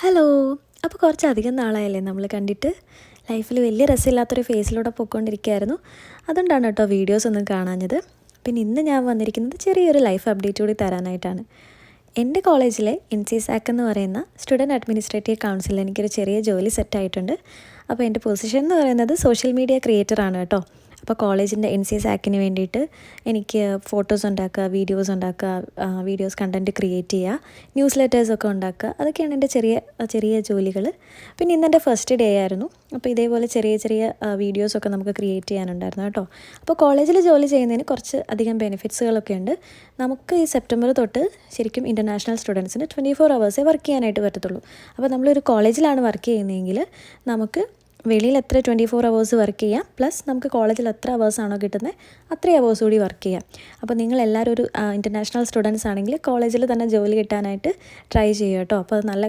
Hello. അപ്പോൾ കുറച്ചധികം നാളായല്ലേ നമ്മൾ കണ്ടിട്ട്. ലൈഫിൽ വലിയ രസമില്ലാത്തൊരു ഫേസിലൂടെ പോയിക്കൊണ്ടിരിക്കുകയായിരുന്നു. അതുകൊണ്ടാണ് കേട്ടോ വീഡിയോസ് ഒന്നും കാണാഞ്ഞത്. പിന്നെ ഇന്ന് ഞാൻ വന്നിരിക്കുന്നത് ചെറിയൊരു ലൈഫ് അപ്ഡേറ്റ് കൂടി തരാനായിട്ടാണ്. എൻ്റെ കോളേജിലെ NC-SAC എന്ന് പറയുന്ന സ്റ്റുഡൻറ്റ് അഡ്മിനിസ്ട്രേറ്റീവ് കൗൺസിലിൽ എനിക്കൊരു ചെറിയ ജോലി സെറ്റായിട്ടുണ്ട്. അപ്പോൾ എൻ്റെ പൊസിഷൻ എന്ന് പറയുന്നത് സോഷ്യൽ മീഡിയ ക്രിയേറ്ററാണ് കേട്ടോ. അപ്പോൾ കോളേജിൻ്റെ NC-SACന് വേണ്ടിയിട്ട് എനിക്ക് ഫോട്ടോസ് ഉണ്ടാക്കുക, വീഡിയോസ് കണ്ടൻറ്റ് ക്രിയേറ്റ് ചെയ്യുക, ന്യൂസ് ലെറ്റേഴ്സൊക്കെ ഉണ്ടാക്കുക, അതൊക്കെയാണ് എൻ്റെ ചെറിയ ചെറിയ ജോലികൾ. പിന്നെ ഇന്നെൻ്റെ ഫസ്റ്റ് ഡേ ആയിരുന്നു. അപ്പോൾ ഇതേപോലെ ചെറിയ ചെറിയ വീഡിയോസൊക്കെ നമുക്ക് ക്രിയേറ്റ് ചെയ്യാനുണ്ടായിരുന്നു കേട്ടോ. അപ്പോൾ കോളേജിൽ ജോലി ചെയ്യുന്നതിന് കുറച്ച് അധികം ബെനിഫിറ്റ്സുകളൊക്കെ ഉണ്ട്. നമുക്ക് ഈ സെപ്റ്റംബർ തൊട്ട് ശരിക്കും ഇൻ്റർനാഷണൽ സ്റ്റുഡൻസിന് 24 hours വർക്ക് ചെയ്യാനായിട്ട് പറ്റത്തുള്ളൂ. അപ്പോൾ നമ്മളൊരു കോളേജിലാണ് വർക്ക് ചെയ്യുന്നതെങ്കിൽ നമുക്ക് വെളിയിൽ എത്ര 24 hours വർക്ക് ചെയ്യാം, പ്ലസ് നമുക്ക് കോളേജിൽ എത്ര അവേഴ്സാണോ കിട്ടുന്നത് അത്രയും അവേഴ്സ് കൂടി വർക്ക് ചെയ്യാം. അപ്പോൾ നിങ്ങളെല്ലാവരും ഒരു ഇൻ്റർനാഷണൽ സ്റ്റുഡൻസ് ആണെങ്കിൽ കോളേജിൽ തന്നെ ജോലി കിട്ടാനായിട്ട് ട്രൈ ചെയ്യുക കേട്ടോ. അപ്പോൾ അത് നല്ല